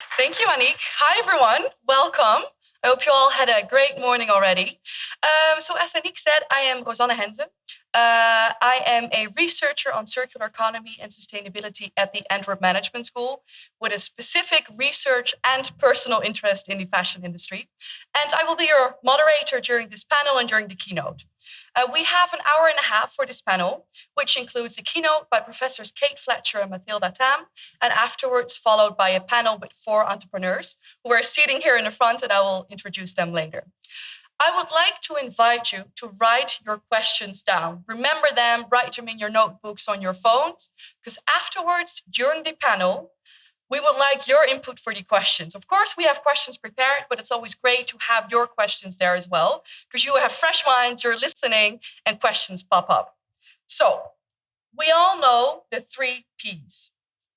Thank you, Aniek. Hi, everyone. Welcome. I hope you all had a great morning already. So, as Aniek said, I am Rosanne Henze. I am a researcher on circular economy and sustainability at the Antwerp Management School with a specific research and personal interest in the fashion industry. And I will be your moderator during this panel and during the keynote. We have an hour and a half for this panel, which includes a keynote by Professors Fletcher and Mathilda Tham, and afterwards followed by a panel with 4 entrepreneurs who are sitting here in the front, and I will introduce them later. I would like to invite you to write your questions down. Remember them, write them in your notebooks on your phones, because afterwards, during the panel, we would like your input for the questions. Of course, we have questions prepared, but it's always great to have your questions there as well, because you have fresh minds, you're listening, and questions pop up. So, we all know the 3 Ps: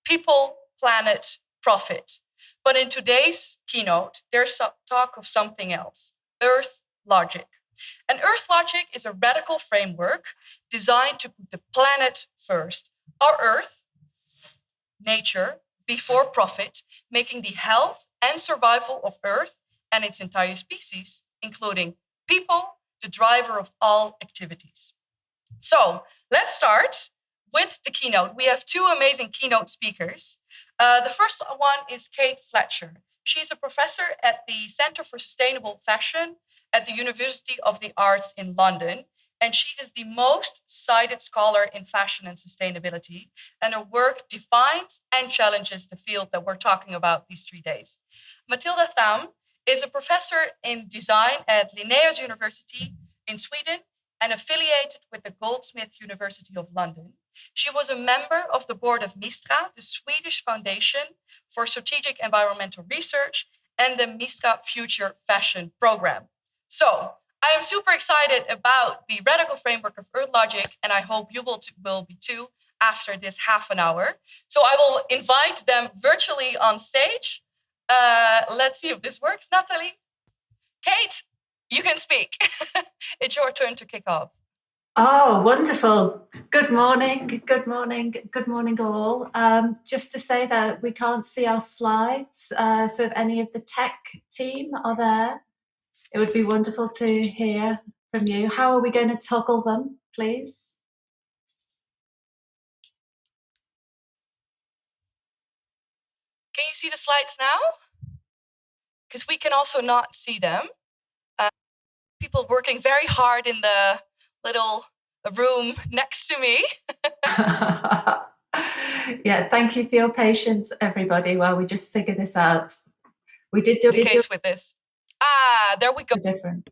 people, planet, profit. But in today's keynote, there's talk of something else: Earth logic. And Earth logic is a radical framework designed to put the planet first, our Earth, nature, before profit, making the health and survival of Earth and its entire species, including people, the driver of all activities. So let's start with the keynote. We have 2 amazing keynote speakers. The first one is Fletcher. She's a professor at the Center for Sustainable Fashion at the University of the Arts in London. And she is the most cited scholar in fashion and sustainability. And her work defines and challenges the field that we're talking about these 3 days. Mathilda Tham is a professor in design at Linnaeus University in Sweden and affiliated with the Goldsmith University of London. She was a member of the board of MISTRA, the Swedish Foundation for Strategic Environmental Research, and the MISTRA Future Fashion Program. So, I am super excited about the radical framework of Earth logic, and I hope you will be too after this half an hour. So I will invite them virtually on stage. Let's see if this works. Natalie, Kate, you can speak. It's your turn to kick off. Oh, wonderful. Good morning, good morning, good morning all. Just to say that we can't see our slides, so if any of the tech team are there, it would be wonderful to hear from you. How are we going to toggle them, please? Can you see the slides now? Because we can also not see them. People working very hard in the little room next to me. Yeah, thank you for your patience, everybody, while we just figure this out. We did do the case with this. There we go. Different.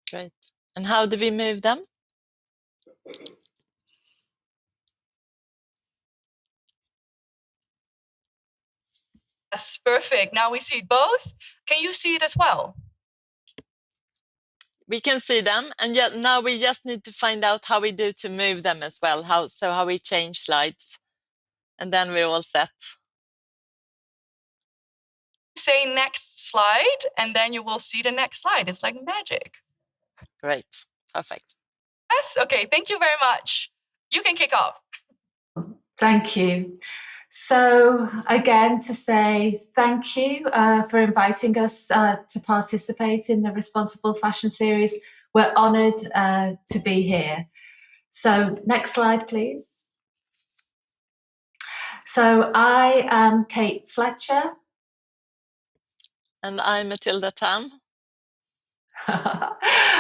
Great. And how do we move them? Yes, perfect. Now we see both. Can you see it as well? We can see them, and yet now we just need to find out how we do to move them as well. How we change slides, and then we're all set. Say next slide, and then you will see the next slide. It's like magic. Great, perfect. Yes, okay, thank you very much. You can kick off. Thank you. So again, to say thank you for inviting us to participate in the Responsible Fashion Series. We're honoured to be here. So next slide, please. So I am Kate Fletcher. And I'm Mathilda Tham.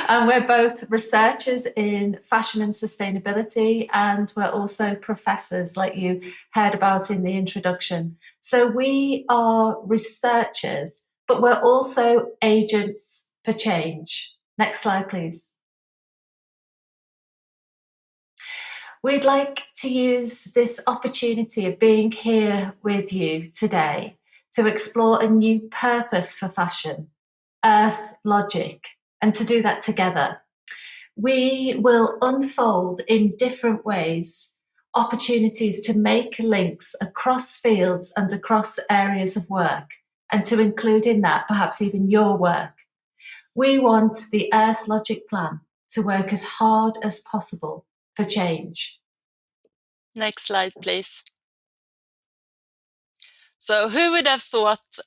And we're both researchers in fashion and sustainability, and we're also professors, like you heard about in the introduction. So we are researchers, but we're also agents for change. Next slide, please. We'd like to use this opportunity of being here with you today to explore a new purpose for fashion, Earth logic, and to do that together. We will unfold in different ways opportunities to make links across fields and across areas of work, and to include in that perhaps even your work. We want the Earth Logic Plan to work as hard as possible for change. Next slide, please. So who would have thought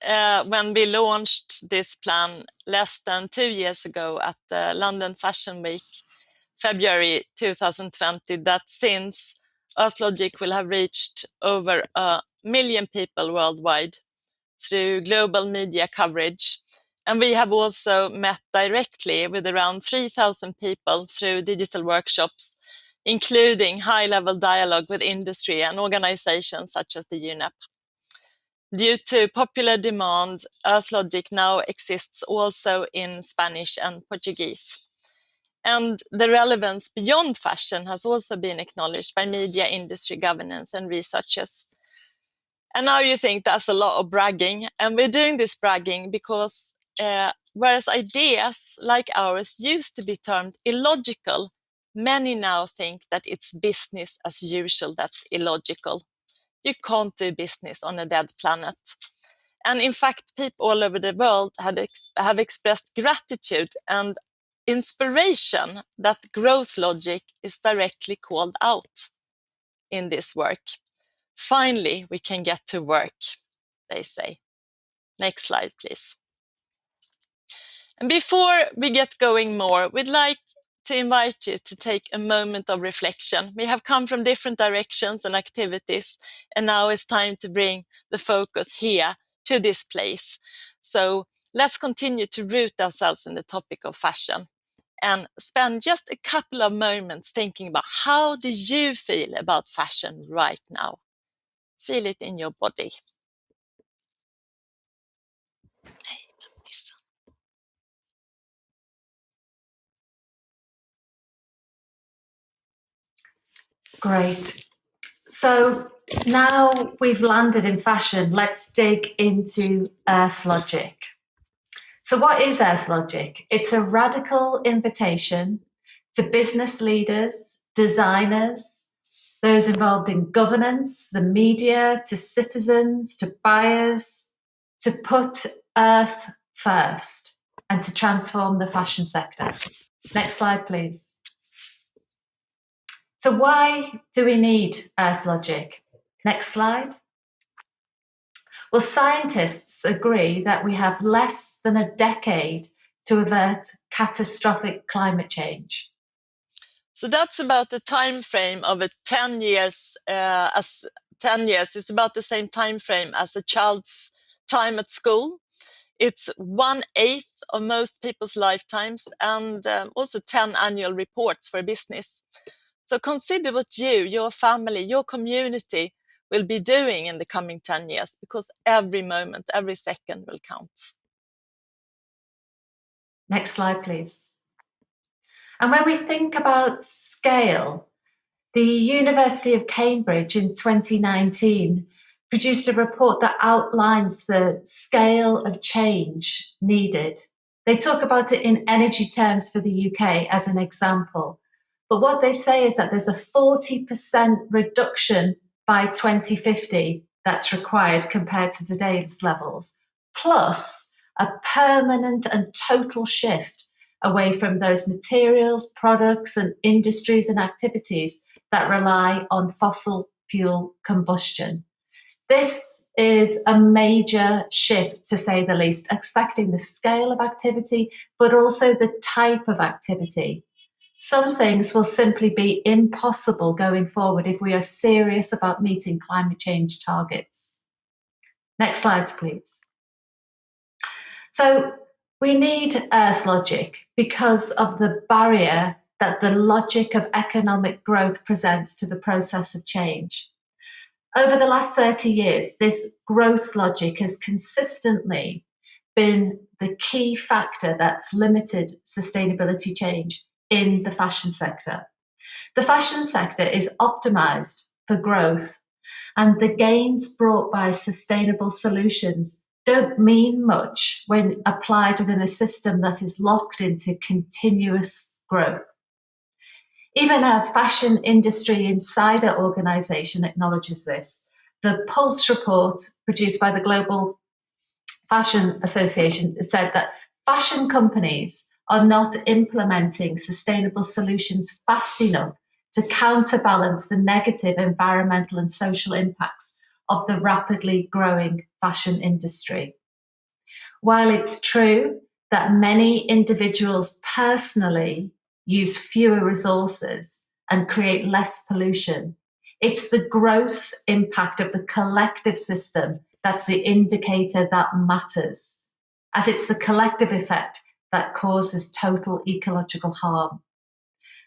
when we launched this plan less than 2 years ago at the London Fashion Week, February 2020, that since EarthLogic will have reached over 1 million people worldwide through global media coverage. And we have also met directly with around 3,000 people through digital workshops, including high-level dialogue with industry and organizations such as the UNEP. Due to popular demand, EarthLogic now exists also in Spanish and Portuguese. And the relevance beyond fashion has also been acknowledged by media, industry, governance, and researchers. And now you think that's a lot of bragging. And we're doing this bragging because whereas ideas like ours used to be termed illogical, many now think that it's business as usual that's illogical. You can't do business on a dead planet. And in fact, people all over the world have expressed gratitude and inspiration that growth logic is directly called out in this work. Finally, we can get to work, they say. Next slide, please. And before we get going more, we'd like to invite you to take a moment of reflection. We have come from different directions and activities, and now it's time to bring the focus here to this place. So let's continue to root ourselves in the topic of fashion and spend just a couple of moments thinking about how do you feel about fashion right now? Feel it in your body. Great. So now we've landed in fashion, let's dig into EarthLogic. So what is EarthLogic? It's a radical invitation to business leaders, designers, those involved in governance, the media, to citizens, to buyers, to put Earth first and to transform the fashion sector. Next slide, please. So why do we need EarthLogic? Next slide. Well, scientists agree that we have less than a decade to avert catastrophic climate change. So that's about the time frame of 10 years. As 10 years is about the same time frame as a child's time at school. It's 1/8 of most people's lifetimes, and also 10 annual reports for a business. So consider what you, your family, your community will be doing in the coming 10 years, because every moment, every second will count. Next slide, please. And when we think about scale, the University of Cambridge in 2019 produced a report that outlines the scale of change needed. They talk about it in energy terms for the UK as an example. But what they say is that there's a 40% reduction by 2050 that's required compared to today's levels, plus a permanent and total shift away from those materials, products, and industries and activities that rely on fossil fuel combustion. This is a major shift, to say the least, affecting the scale of activity, but also the type of activity. Some things will simply be impossible going forward if we are serious about meeting climate change targets. Next slides, please. So we need EarthLogic because of the barrier that the logic of economic growth presents to the process of change. Over the last 30 years, this growth logic has consistently been the key factor that's limited sustainability change in the fashion sector. The fashion sector is optimized for growth, and the gains brought by sustainable solutions don't mean much when applied within a system that is locked into continuous growth. Even a fashion industry insider organization acknowledges this. The Pulse report produced by the Global Fashion Association said that fashion companies are not implementing sustainable solutions fast enough to counterbalance the negative environmental and social impacts of the rapidly growing fashion industry. While it's true that many individuals personally use fewer resources and create less pollution, it's the gross impact of the collective system that's the indicator that matters, as it's the collective effect that causes total ecological harm.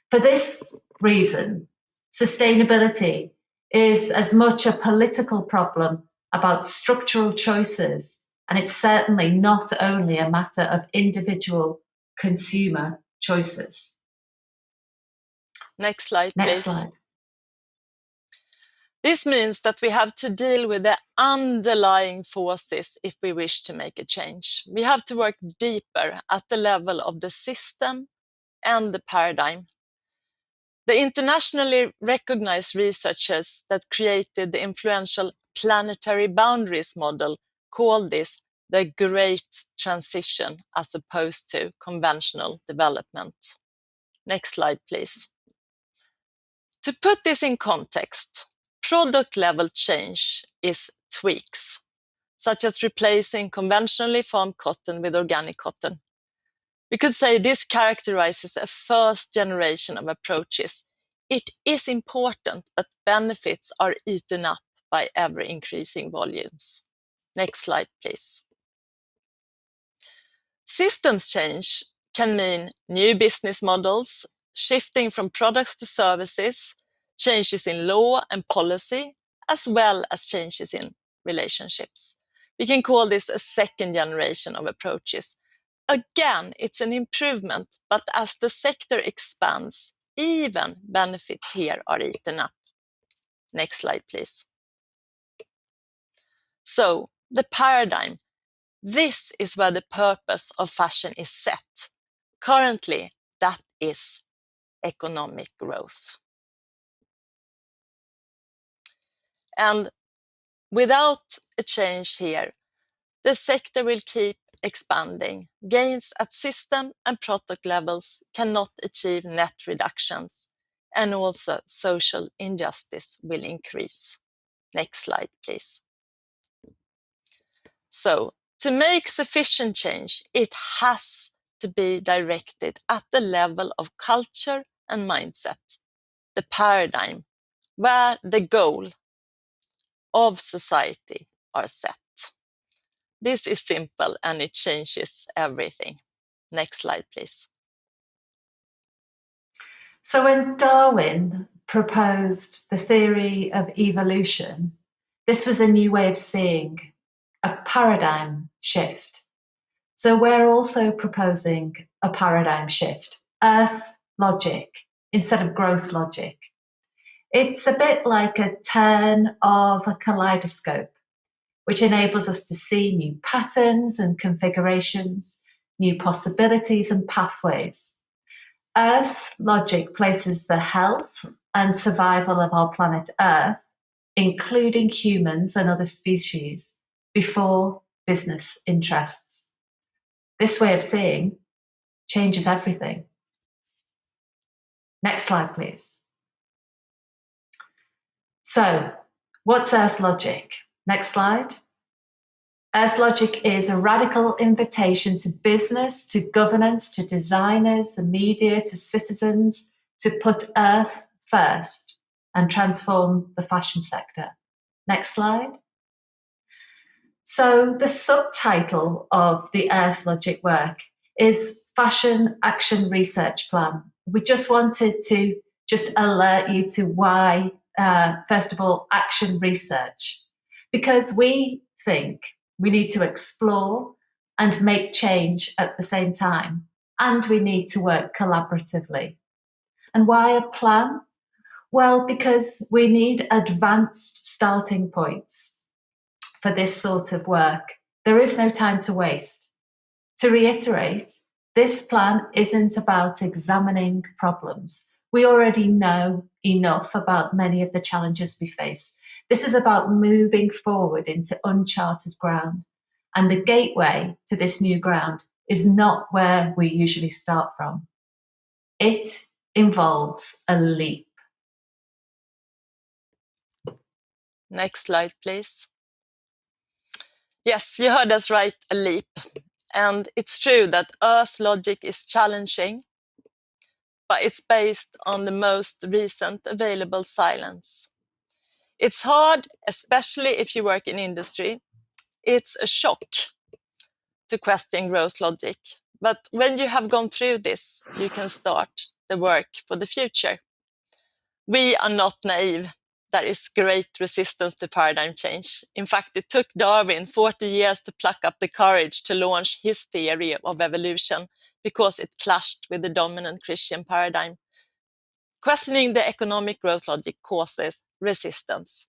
For this reason, sustainability is as much a political problem about structural choices, and it's certainly not only a matter of individual consumer choices. Next slide, Next please. slide. This means that we have to deal with the underlying forces if we wish to make a change. We have to work deeper at the level of the system and the paradigm. The internationally recognized researchers that created the influential planetary boundaries model call this the great transition as opposed to conventional development. Next slide, please. To put this in context, product level change is tweaks, such as replacing conventionally farmed cotton with organic cotton. We could say this characterizes a first generation of approaches. It is important, but benefits are eaten up by ever-increasing volumes. Next slide, please. Systems change can mean new business models, shifting from products to services, changes in law and policy, as well as changes in relationships. We can call this a second generation of approaches. Again, it's an improvement, but as the sector expands, even benefits here are eaten up. Next slide, please. So, the paradigm. This is where the purpose of fashion is set. Currently, that is economic growth. And without a change here, the sector will keep expanding. Gains at system and product levels cannot achieve net reductions, and also social injustice will increase. Next slide, please. So, to make sufficient change, it has to be directed at the level of culture and mindset, the paradigm, where the goal of society are set. This is simple and it changes everything. Next slide, please. So when Darwin proposed the theory of evolution, this was a new way of seeing, a paradigm shift. So we're also proposing a paradigm shift, earth logic instead of growth logic. It's a bit like a turn of a kaleidoscope, which enables us to see new patterns and configurations, new possibilities and pathways. Earth logic places the health and survival of our planet Earth, including humans and other species, before business interests. This way of seeing changes everything. Next slide, please. So, what's Earth logic? Next slide. Earth logic is a radical invitation to business, to governance, to designers, the media, to citizens to put Earth first and transform the fashion sector. Next slide. So the subtitle of the Earth logic work is Fashion Action Research Plan. We just wanted to alert you to why, first of all, action research, because we think we need to explore and make change at the same time, and we need to work collaboratively. And why a plan? Well, because we need advanced starting points for this sort of work. There is no time to waste. To reiterate, this plan isn't about examining problems. We already know enough about many of the challenges we face. This is about moving forward into uncharted ground. And the gateway to this new ground is not where we usually start from. It involves a leap. Next slide, please. Yes, you heard us right, a leap. And it's true that Earth logic is challenging, but it's based on the most recent available science. It's hard, especially if you work in industry. It's a shock to question growth logic. But when you have gone through this, you can start the work for the future. We are not naive. There is great resistance to paradigm change. In fact, it took Darwin 40 years to pluck up the courage to launch his theory of evolution because it clashed with the dominant Christian paradigm. Questioning the economic growth logic causes resistance.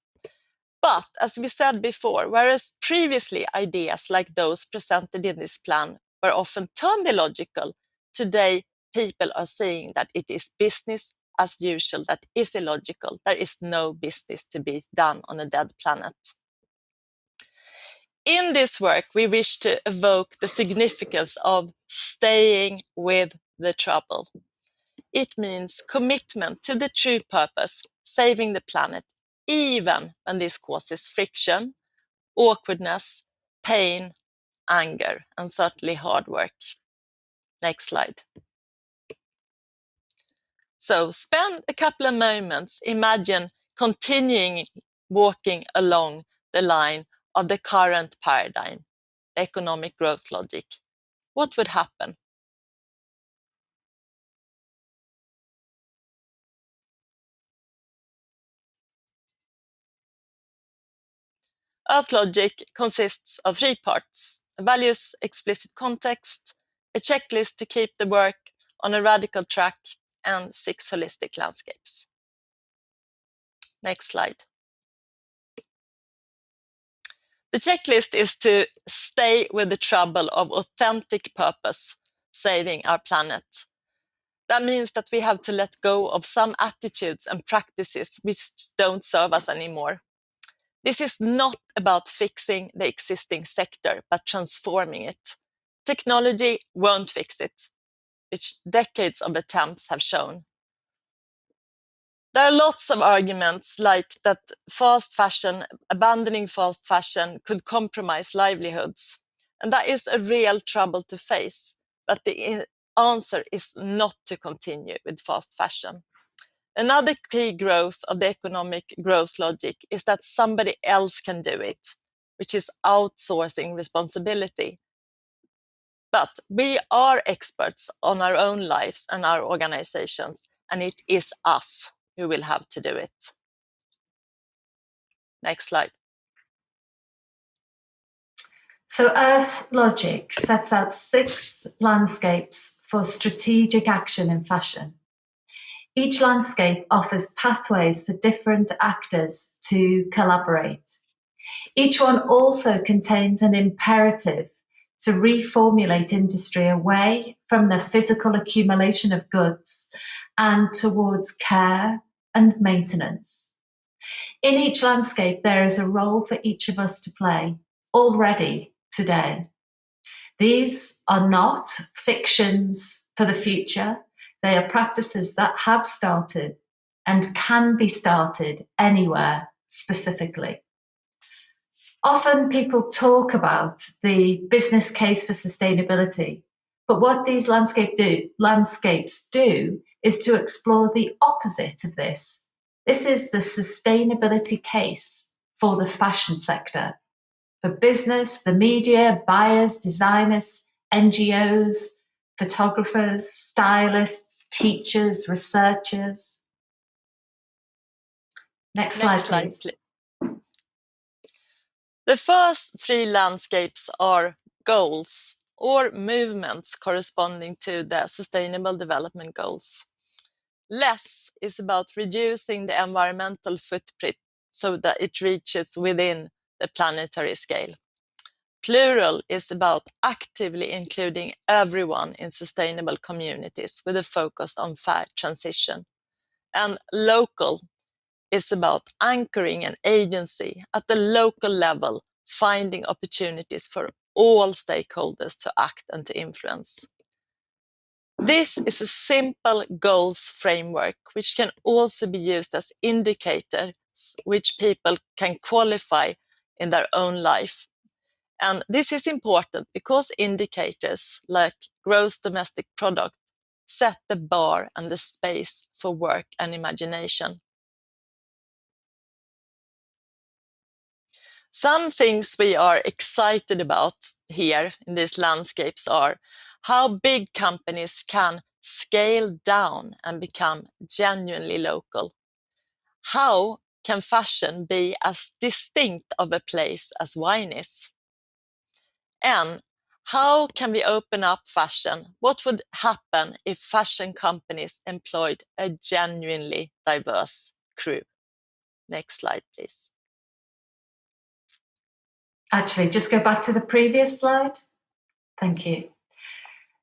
But as we said before, whereas previously ideas like those presented in this plan were often termed illogical, today people are saying that it is business as usual that is illogical. There is no business to be done on a dead planet. In this work, we wish to evoke the significance of staying with the trouble. It means commitment to the true purpose, saving the planet, even when this causes friction, awkwardness, pain, anger, and certainly hard work. Next slide. So spend a couple of moments, imagine continuing walking along the line of the current paradigm, the economic growth logic. What would happen? Earth logic consists of 3 parts: a values explicit context, a checklist to keep the work on a radical track, and 6 holistic landscapes. Next slide. The checklist is to stay with the trouble of authentic purpose, saving our planet. That means that we have to let go of some attitudes and practices which don't serve us anymore. This is not about fixing the existing sector, but transforming it. Technology won't fix it, which decades of attempts have shown. There are lots of arguments like that abandoning fast fashion could compromise livelihoods. And that is a real trouble to face. But the answer is not to continue with fast fashion. Another key growth of the economic growth logic is that somebody else can do it, which is outsourcing responsibility. But we are experts on our own lives and our organizations, and it is us who will have to do it. Next slide. So Earth Logic sets out 6 landscapes for strategic action in fashion. Each landscape offers pathways for different actors to collaborate. Each one also contains an imperative to reformulate industry away from the physical accumulation of goods and towards care and maintenance. In each landscape, there is a role for each of us to play already today. These are not fictions for the future. They are practices that have started and can be started anywhere specifically. Often people talk about the business case for sustainability, but what these landscapes do is to explore the opposite of this. This is the sustainability case for the fashion sector, for business, the media, buyers, designers, NGOs, photographers, stylists, teachers, researchers. Next slide, please. The first 3 landscapes are goals or movements corresponding to the Sustainable Development Goals. Less is about reducing the environmental footprint so that it reaches within the planetary scale. Plural is about actively including everyone in sustainable communities with a focus on fair transition. And local is about anchoring an agency at the local level, finding opportunities for all stakeholders to act and to influence. This is a simple goals framework which can also be used as indicator which people can qualify in their own life. And this is important because indicators like gross domestic product set the bar and the space for work and imagination. Some things we are excited about here in these landscapes are how big companies can scale down and become genuinely local. How can fashion be as distinct of a place as wine is? And how can we open up fashion? What would happen if fashion companies employed a genuinely diverse crew? Next slide, please. Actually, just go back to the previous slide. Thank you.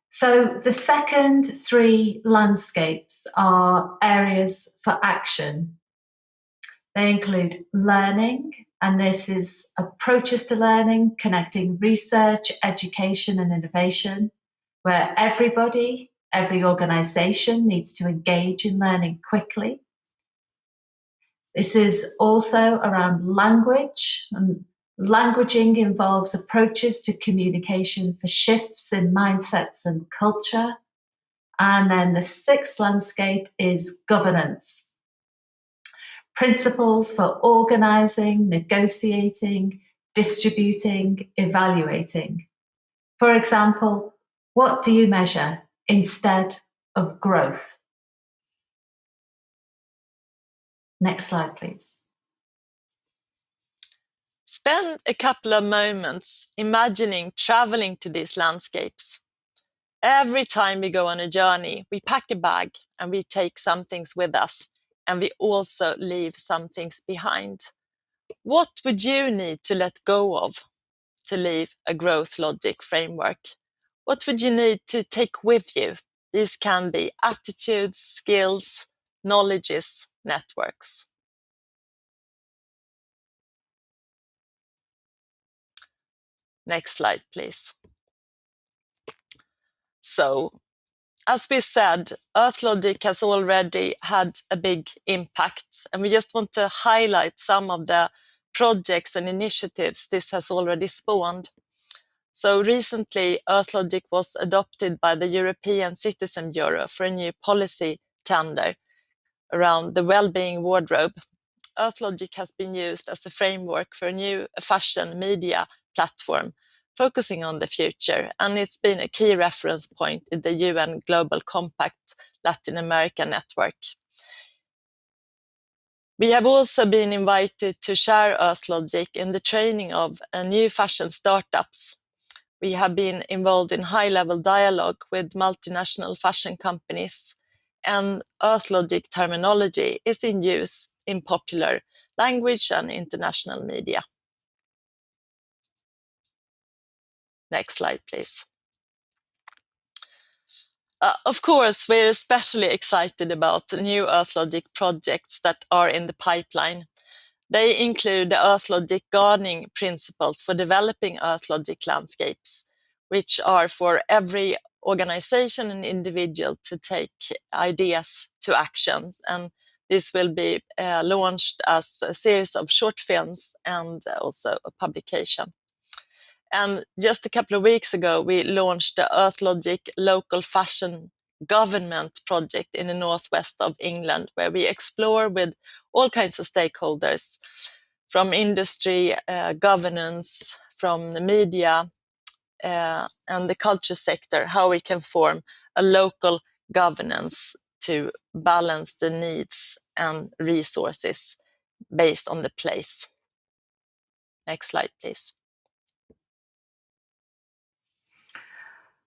So the second three landscapes are areas for action. They include learning, and this is approaches to learning, connecting research, education, and innovation, where everybody, every organization needs to engage in learning quickly. This is also around language, and languaging involves approaches to communication for shifts in mindsets and culture. And then the sixth landscape is governance. Principles for organizing, negotiating, distributing, evaluating. For example, what do you measure instead of growth? Next slide, please. Spend a couple of moments imagining traveling to these landscapes. Every time we go on a journey, we pack a bag and we take some things with us, and we also leave some things behind. What would you need to let go of to leave a growth logic framework? What would you need to take with you? These can be attitudes, skills, knowledges, networks. Next slide, please. So, as we said, Earth Logic has already had a big impact, and we just want to highlight some of the projects and initiatives this has already spawned. So recently, Earth Logic was adopted by the European Citizen Bureau for a new policy tender around the well-being wardrobe. Earth Logic has been used as a framework for a new fashion media platform focusing on the future, and it's been a key reference point in the UN Global Compact Latin America network. We have also been invited to share Earth Logic in the training of new fashion startups. We have been involved in high-level dialogue with multinational fashion companies, and Earth Logic terminology is in use in popular language and international media. Next slide, please. Of course, we're especially excited about new Earth Logic projects that are in the pipeline. They include the Earth Logic gardening principles for developing Earth Logic landscapes, which are for every organization and individual to take ideas to actions. And this will be launched as a series of short films and also a publication. And just a couple of weeks ago, we launched the Earth Logic Local Fashion Government project in the northwest of England, where we explore with all kinds of stakeholders, from industry, governance, from the media, and the culture sector, how we can form a local governance to balance the needs and resources based on the place. Next slide, please.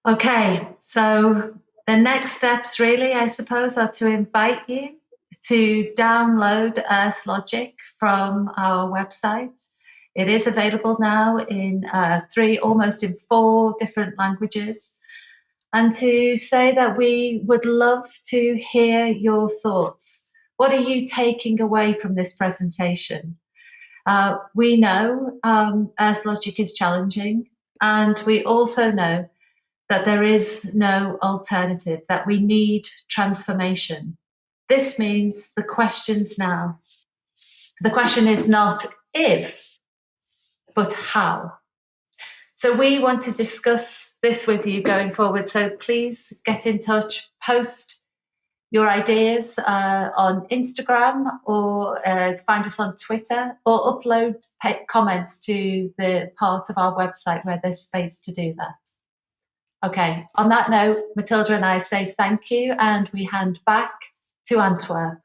Okay, so the next steps really, I suppose, are to invite you to download Earth Logic from our website. It is available now in almost in 4 different languages. And to say that we would love to hear your thoughts. What are you taking away from this presentation? We know Earth Logic is challenging, and we also know that there is no alternative, that we need transformation. This means the questions now. The question is not if, but how. So we want to discuss this with you going forward. So please get in touch, post your ideas on Instagram, or find us on Twitter, or upload comments to the part of our website where there's space to do that. Okay, on that note, Mathilda and I say thank you, and we hand back to Antwerp.